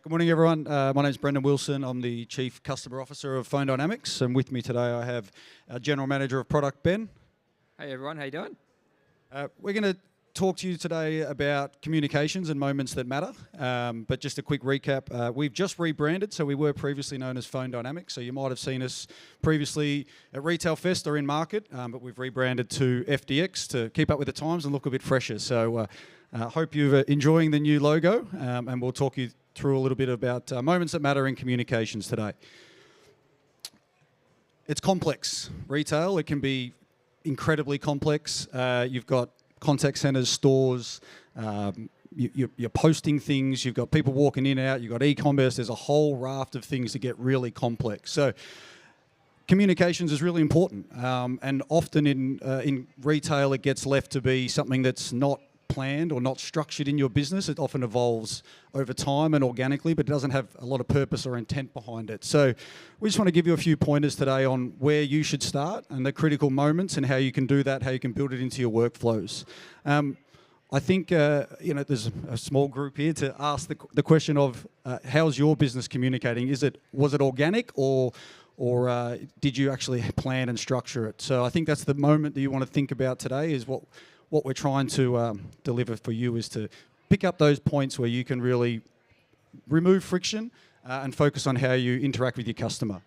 Good morning, everyone. My name is Brendan Wilson. I'm the Chief Customer Officer of Phone Dynamics, and with me today I have our General Manager of Product, Ben. Hey everyone, how you doing? We're going to talk to you today about communications and moments that matter, but just a quick recap. We've just rebranded, so we were previously known as Phone Dynamics, so you might have seen us previously at Retail Fest or in market, but we've rebranded to FDX to keep up with the times and look a bit fresher. So hope you're enjoying the new logo, and we'll talk you through a little bit about moments that matter in communications today. It's complex. Retail, it can be incredibly complex. You've got contact centers, stores, you're posting things, you've got people walking in and out, you've got e-commerce, there's a whole raft of things that get really complex. So communications is really important, and often in retail it gets left to be something that's not planned or not structured in your business. It often evolves over time and organically, but it doesn't have a lot of purpose or intent behind it. So we just want to give you a few pointers today on where you should start and the critical moments and how you can do that, how you can build it into your workflows. I think there's a small group here to ask the question of how's your business communicating? Was it organic or did you actually plan and structure it? So I think that's the moment that you want to think about today, is what we're trying to deliver for you is to pick up those points where you can really remove friction and focus on how you interact with your customer.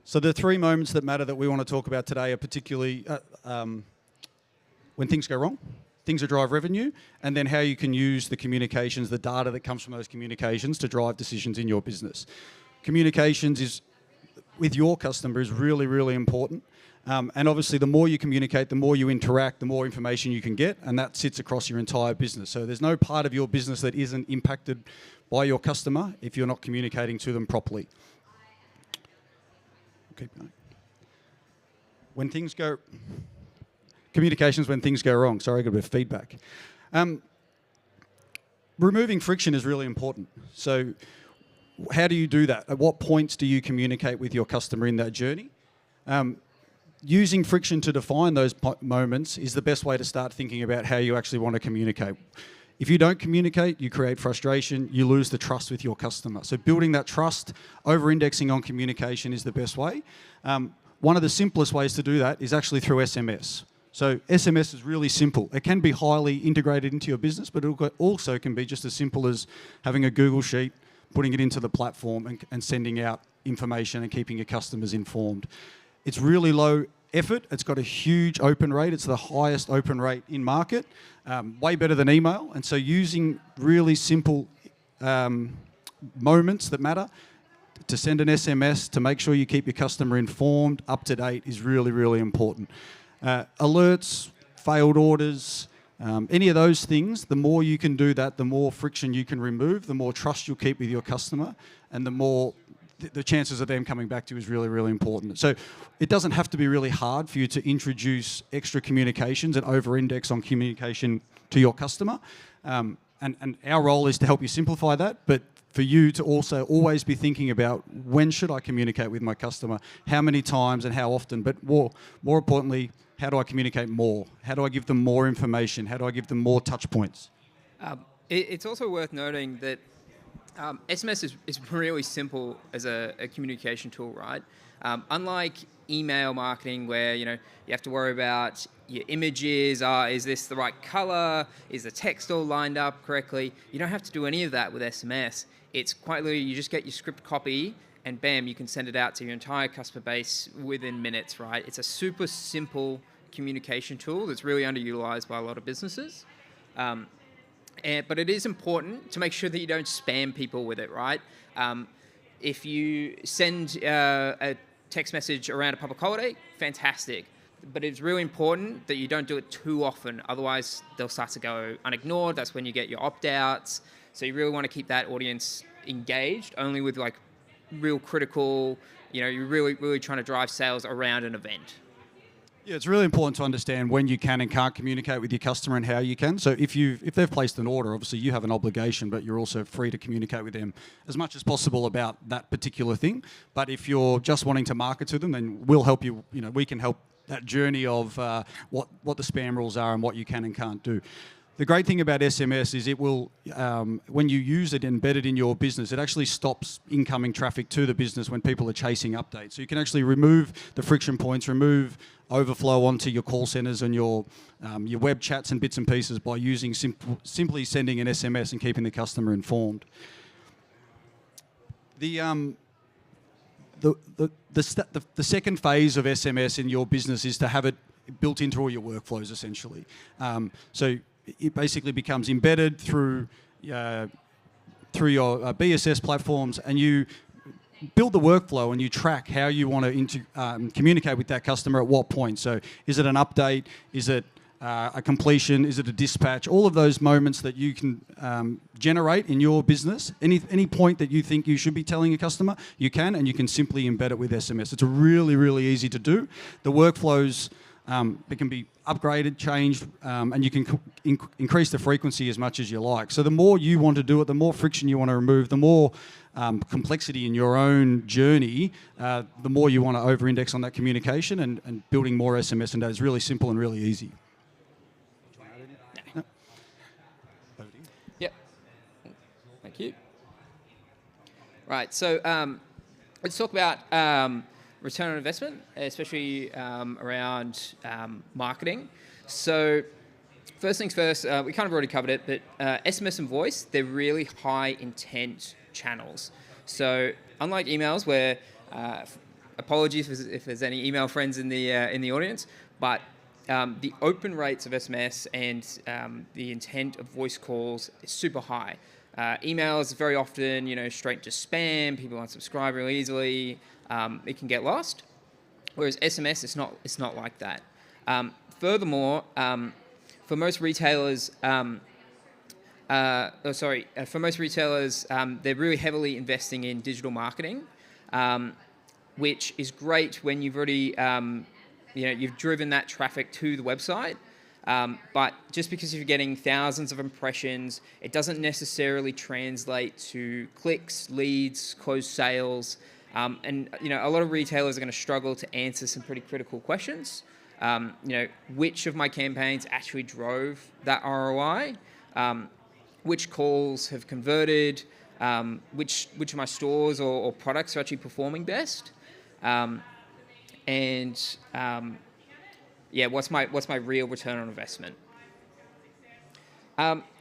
So the three moments that matter that we want to talk about today are particularly when things go wrong, things that drive revenue, and then how you can use the communications, the data that comes from those communications to drive decisions in your business. Communications with your customer is really, really important. And obviously, the more you communicate, the more you interact, the more information you can get, and that sits across your entire business. So there's no part of your business that isn't impacted by your customer if you're not communicating to them properly. Keep going. Communications when things go wrong. Sorry, I got a bit of feedback. Removing friction is really important. So how do you do that? At what points do you communicate with your customer in that journey? Using friction to define those moments is the best way to start thinking about how you actually want to communicate. If you don't communicate, you create frustration, you lose the trust with your customer. So building that trust, over-indexing on communication is the best way. One of the simplest ways to do that is actually through SMS. So SMS is really simple. It can be highly integrated into your business, but it also can be just as simple as having a Google Sheet, putting it into the platform and sending out information and keeping your customers informed. It's really low effort. It's got a huge open rate. It's the highest open rate in market, way better than email. And so using really simple moments that matter to send an SMS to make sure you keep your customer informed, up to date, is really, really important. Alerts, failed orders, any of those things, the more you can do that, the more friction you can remove, the more trust you'll keep with your customer, and the more the chances of them coming back to you is really, really important. So it doesn't have to be really hard for you to introduce extra communications and over-index on communication to your customer. And our role is to help you simplify that, but for you to also always be thinking about, when should I communicate with my customer, how many times and how often, but more importantly, how do I communicate more? How do I give them more information? How do I give them more touch points? It's also worth noting that SMS is really simple as a communication tool, right? Unlike email marketing, where you have to worry about your images, is this the right color, is the text all lined up correctly? You don't have to do any of that with SMS. It's quite literally, you just get your script copy and bam, you can send it out to your entire customer base within minutes, right? It's a super simple communication tool that's really underutilized by a lot of businesses. But it is important to make sure that you don't spam people with it, right? If you send a text message around a public holiday, fantastic. But it's really important that you don't do it too often. Otherwise, they'll start to go unignored. That's when you get your opt-outs. So you really want to keep that audience engaged, only with like real critical, you're really, really trying to drive sales around an event. Yeah, it's really important to understand when you can and can't communicate with your customer and how you can. So if they've placed an order, obviously you have an obligation, but you're also free to communicate with them as much as possible about that particular thing. But if you're just wanting to market to them, then we'll help you. We can help that journey of what the spam rules are and what you can and can't do. the great thing about SMS is it will, when you use it embedded in your business, it actually stops incoming traffic to the business when people are chasing updates. So you can actually remove the friction points, remove overflow onto your call centers and your web chats and bits and pieces by using simply sending an SMS and keeping the customer informed. The second phase of SMS in your business is to have it built into all your workflows, essentially. So it basically becomes embedded through your BSS platforms, and you build the workflow and you track how you want to communicate with that customer at what point. So is it an update? Is it a completion? Is it a dispatch? All of those moments that you can generate in your business, any point that you think you should be telling a customer, you can, and you can simply embed it with SMS. It's really, really easy to do. The workflows, it can be upgraded, changed, and you can increase the frequency as much as you like. So the more you want to do it, the more friction you want to remove, the more complexity in your own journey, the more you want to over-index on that communication, and building more SMS and that is really simple and really easy. Yep. Thank you. Right, so let's talk about return on investment, especially around marketing. So first things first, we kind of already covered it, but SMS and voice, they're really high intent channels. So unlike emails where, apologies if there's any email friends in the audience, but the open rates of SMS and the intent of voice calls is super high. Emails very often, straight to spam. People unsubscribe really easily. It can get lost. Whereas SMS, it's not like that. Furthermore, for most retailers, they're really heavily investing in digital marketing, which is great when you've already, you've driven that traffic to the website. But just because you're getting thousands of impressions, it doesn't necessarily translate to clicks, leads, closed sales. And a lot of retailers are going to struggle to answer some pretty critical questions. Which of my campaigns actually drove that ROI? Which calls have converted? Which of my stores or products are actually performing best? What's my real return on investment?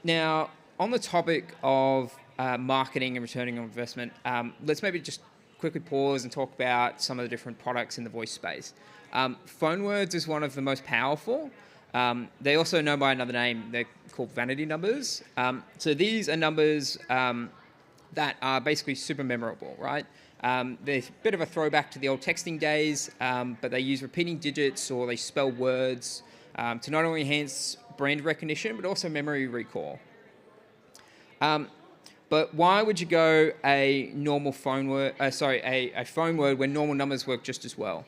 Now, on the topic of marketing and returning on investment, let's maybe just quickly pause and talk about some of the different products in the voice space. Phone words is one of the most powerful. They also know by another name. They're called vanity numbers. So these are numbers that are basically super memorable, right? They're a bit of a throwback to the old texting days, but they use repeating digits or they spell words to not only enhance brand recognition, but also memory recall. But why would you go a normal phone word, a phone word when normal numbers work just as well?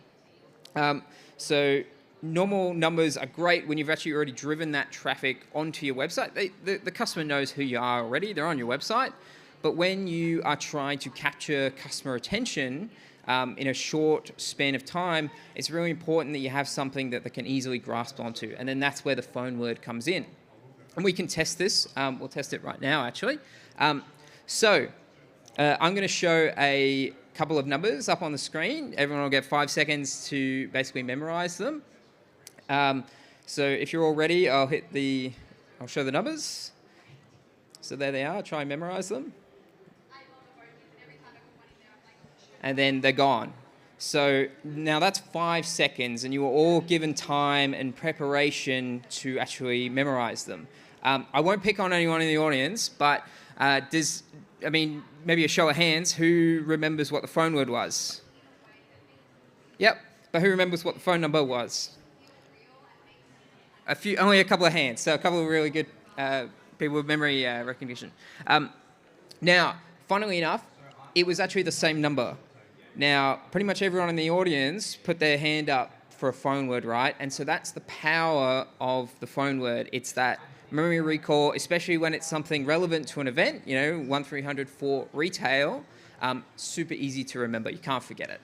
So normal numbers are great when you've actually already driven that traffic onto your website. The customer knows who you are already. They're on your website. But when you are trying to capture customer attention in a short span of time, it's really important that you have something that they can easily grasp onto. And then that's where the phone word comes in. And we can test this. We'll test it right now, actually. I'm going to show a couple of numbers up on the screen. Everyone will get 5 seconds to basically memorize them. So if you're all ready, I'll show the numbers. So there they are. Try and memorize them. And then they're gone. So now that's 5 seconds, and you were all given time and preparation to actually memorize them. I won't pick on anyone in the audience, but maybe a show of hands, who remembers what the phone word was? Yep, but who remembers what the phone number was? Only a couple of hands, so a couple of really good people with memory recognition. Now, funnily enough, it was actually the same number. Now, pretty much everyone in the audience put their hand up for a phone word, right? And so that's the power of the phone word. It's that memory recall, especially when it's something relevant to an event, 1-300 for retail, super easy to remember. You can't forget it.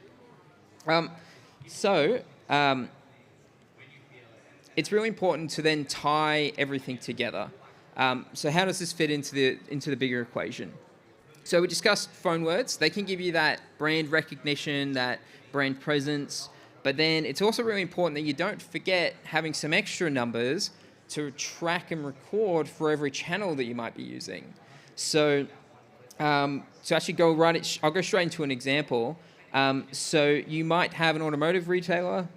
It's really important to then tie everything together. So how does this fit into the bigger equation? So we discussed phone words. They can give you that brand recognition, that brand presence, but then it's also really important that you don't forget having some extra numbers to track and record for every channel that you might be using. So to actually I'll go straight into an example. So you might have an automotive retailer.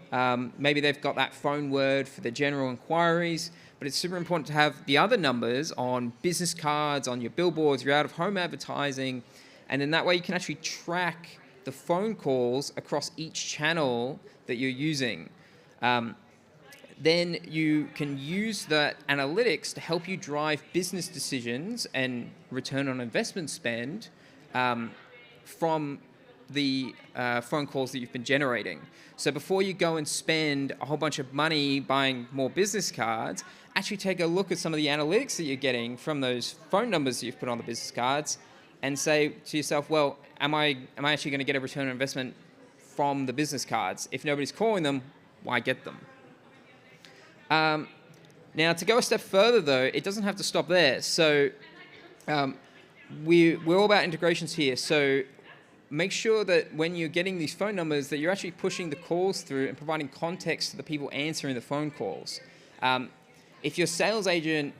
Maybe they've got that phone word for the general inquiries, but it's super important to have the other numbers on business cards, on your billboards, your out-of-home advertising, and then that way you can actually track the phone calls across each channel that you're using. Then you can use that analytics to help you drive business decisions and return on investment spend from the phone calls that you've been generating. So before you go and spend a whole bunch of money buying more business cards, actually take a look at some of the analytics that you're getting from those phone numbers that you've put on the business cards and say to yourself, well, am I actually going to get a return on investment from the business cards? If nobody's calling them, why get them? Now, to go a step further, though, it doesn't have to stop there. So we're all about integrations here. So make sure that when you're getting these phone numbers that you're actually pushing the calls through and providing context to the people answering the phone calls. If your sales agent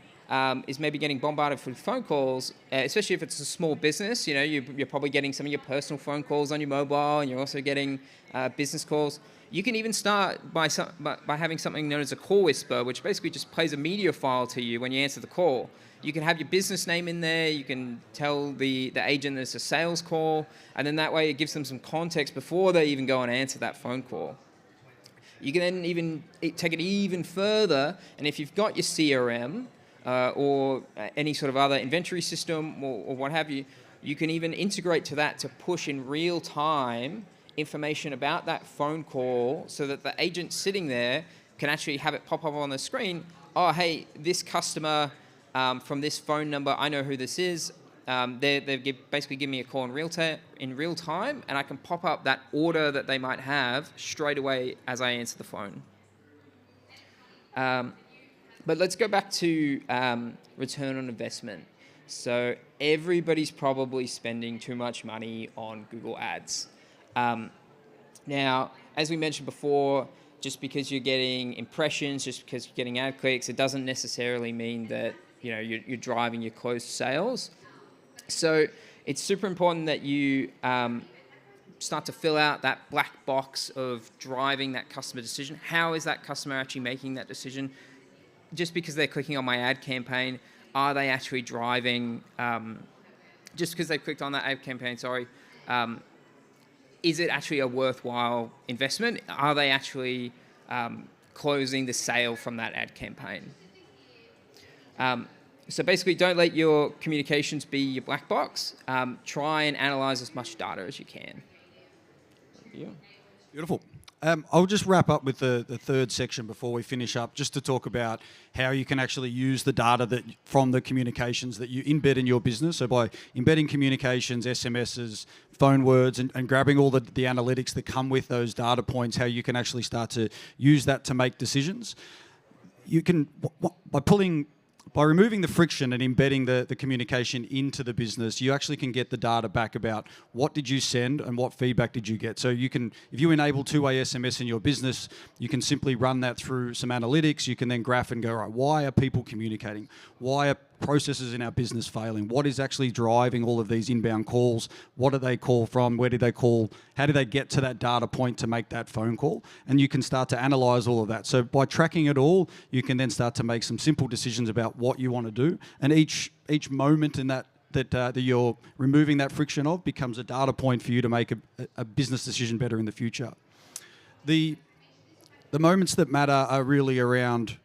is maybe getting bombarded with phone calls, especially if it's a small business, you're probably getting some of your personal phone calls on your mobile, and you're also getting business calls. You can even start by having something known as a call whisper, which basically just plays a media file to you when you answer the call. You can have your business name in there. You can tell the agent that it's a sales call, and then that way it gives them some context before they even go and answer that phone call. You can then even take it even further, and if you've got your CRM or any sort of other inventory system or what have you, you can even integrate to that to push in real time information about that phone call so that the agent sitting there can actually have it pop up on the screen. Oh, hey, this customer from this phone number, I know who this is. They basically give me a call in real time, and I can pop up that order that they might have straight away as I answer the phone. But let's go back to return on investment. So everybody's probably spending too much money on Google Ads. Now, as we mentioned before, just because you're getting impressions, just because you're getting ad clicks, it doesn't necessarily mean that you're driving your closed sales. So it's super important that you start to fill out that black box of driving that customer decision. How is that customer actually making that decision? Just because they're clicking on my ad campaign, are they actually driving? Just because they've clicked on that ad campaign, is it actually a worthwhile investment? Are they actually closing the sale from that ad campaign? So basically, don't let your communications be your black box. Try and analyze as much data as you can. Yeah. Beautiful. I'll just wrap up with the third section before we finish up, just to talk about how you can actually use the data from the communications that you embed in your business. So by embedding communications, SMSs, phone words, and grabbing all the analytics that come with those data points, how you can actually start to use that to make decisions. You can, by removing the friction and embedding the communication into the business, you actually can get the data back about what did you send and what feedback did you get. So you can, if you enable two-way SMS in your business, you can simply run that through some analytics. You can then graph and go, right, why are people communicating? Why are processes in our business failing? What is actually driving all of these inbound calls? What do they call from? Where did they call? How do they get to that data point to make that phone call? And you can start to analyze all of that. So by tracking it all, you can then start to make some simple decisions about what you want to do. And each moment in that you're removing that friction of becomes a data point for you to make a business decision better in the future. The moments that matter are really around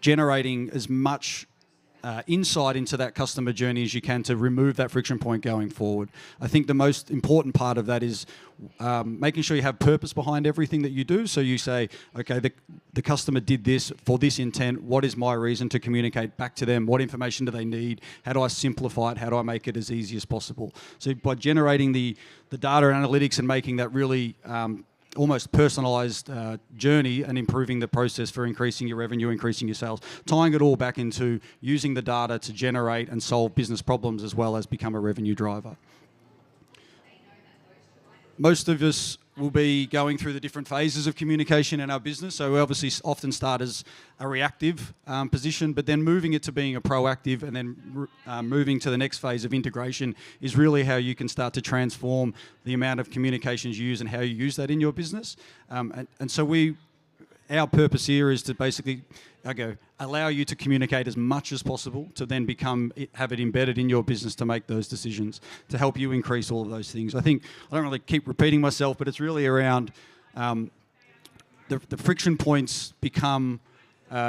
generating as much insight into that customer journey as you can to remove that friction point going forward. I think the most important part of that is making sure you have purpose behind everything that you do. So you say, okay, the customer did this for this intent. What is my reason to communicate back to them? What information do they need? How do I simplify it? How do I make it as easy as possible? So by generating the data and analytics and making that really almost personalized journey and improving the process for increasing your revenue, increasing your sales, tying it all back into using the data to generate and solve business problems as well as become a revenue driver. Most of us will be going through the different phases of communication in our business. So we obviously often start as a reactive position, but then moving it to being a proactive and then moving to the next phase of integration is really how you can start to transform the amount of communications you use and how you use that in your business. And so our purpose here is to basically allow you to communicate as much as possible to then have it embedded in your business to make those decisions, to help you increase all of those things. I think I don't really keep repeating myself, but it's really around the friction points become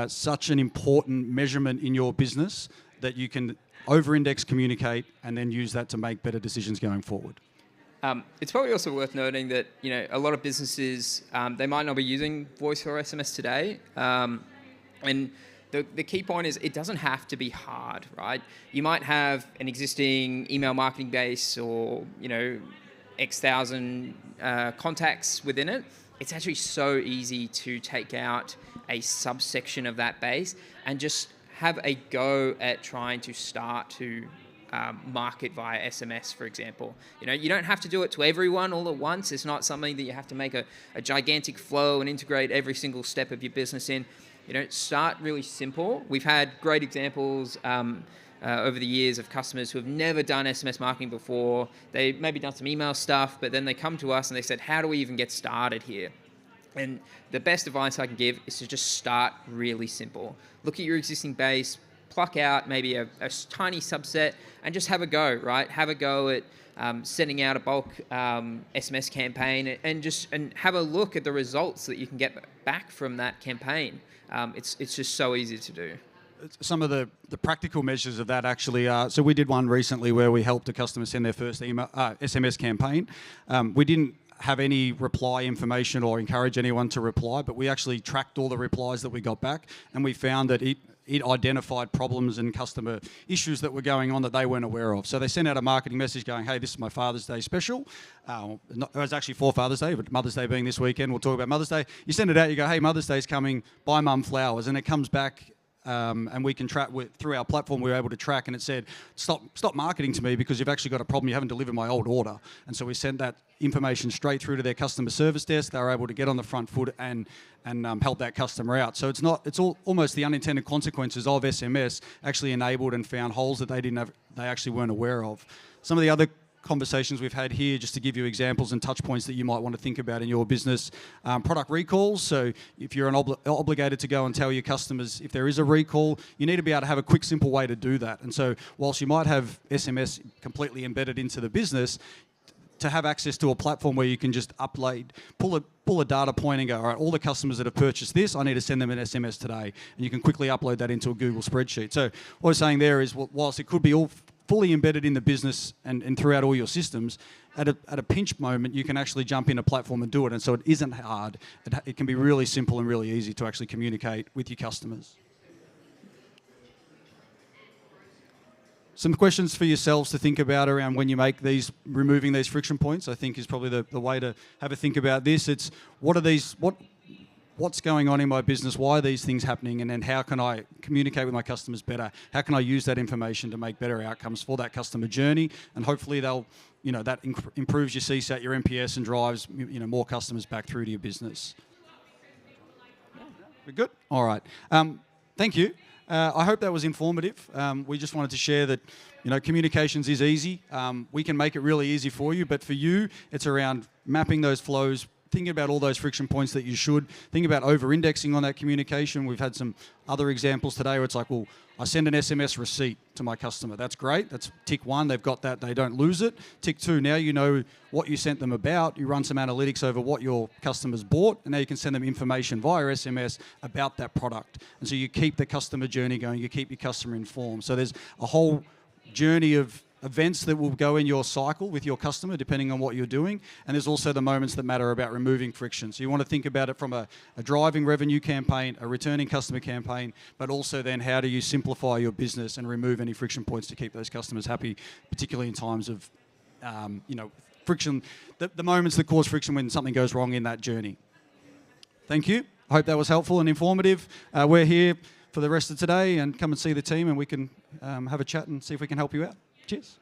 such an important measurement in your business that you can over-index communicate and then use that to make better decisions going forward. It's probably also worth noting that a lot of businesses they might not be using voice or SMS today, and the key point is it doesn't have to be hard, right? You might have an existing email marketing base or X thousand contacts within it. It's actually so easy to take out a subsection of that base and just have a go at trying to start to market via SMS, for example. You don't have to do it to everyone all at once. It's not something that you have to make a gigantic flow and integrate every single step of your business in. Start really simple. We've had great examples over the years of customers who have never done SMS marketing before. They maybe done some email stuff, but then they come to us and they said, how do we even get started here? And the best advice I can give is to just start really simple. Look at your existing base, pluck out maybe a tiny subset and just have a go, right? Have a go at sending out a bulk SMS campaign and have a look at the results that you can get back from that campaign. It's just so easy to do. Some of the practical measures of that actually are, so we did one recently where we helped a customer send their first SMS campaign. We didn't have any reply information or encourage anyone to reply, but we actually tracked all the replies that we got back, and we found that it identified problems and customer issues that were going on that they weren't aware of. So they sent out a marketing message going, hey, this is my Father's Day special. It was actually for Father's Day, but Mother's Day being this weekend, we'll talk about Mother's Day. You send it out, you go, hey, Mother's Day's coming, buy Mum flowers, and it comes back. And we can track through our platform. We were able to track, and it said, "Stop marketing to me because you've actually got a problem. You haven't delivered my old order." And so we sent that information straight through to their customer service desk. They were able to get on the front foot and help that customer out. So it's almost the unintended consequences of SMS actually enabled and found holes that they actually weren't aware of. Some of the other conversations we've had here, just to give you examples and touch points that you might want to think about in your business. Product recalls. So if you're obligated to go and tell your customers if there is a recall, you need to be able to have a quick, simple way to do that. And so whilst you might have SMS completely embedded into the business, to have access to a platform where you can just pull a data point and go, all right, all the customers that have purchased this, I need to send them an SMS today. And you can quickly upload that into a Google spreadsheet. So what I'm saying there is, whilst it could be all fully embedded in the business and throughout all your systems, at a pinch moment, you can actually jump in a platform and do it. And so it isn't hard. It can be really simple and really easy to actually communicate with your customers. Some questions for yourselves to think about around when you make removing these friction points, I think is probably the way to have a think about this. It's what's going on in my business, why are these things happening, and then how can I communicate with my customers better? How can I use that information to make better outcomes for that customer journey? And hopefully that improves your CSAT, your NPS, and drives more customers back through to your business. We're good? All right. Thank you. I hope that was informative. We just wanted to share that communications is easy. We can make it really easy for you, but for you, it's around mapping those flows, thinking about all those friction points that you should. Think about over-indexing on that communication. We've had some other examples today where it's like, well, I send an SMS receipt to my customer. That's great. That's tick one. They've got that. They don't lose it. Tick two, now you know what you sent them about. You run some analytics over what your customers bought, and now you can send them information via SMS about that product. And so you keep the customer journey going. You keep your customer informed. So there's a whole journey of events that will go in your cycle with your customer depending on what you're doing, and there's also the moments that matter about removing friction. So you want to think about it from a driving revenue campaign, a returning customer campaign, but also then how do you simplify your business and remove any friction points to keep those customers happy, particularly in times of friction, the moments that cause friction when something goes wrong in that journey. Thank you. I hope that was helpful and informative. We're here for the rest of today, and come and see the team, and we can have a chat and see if we can help you out. Cheers.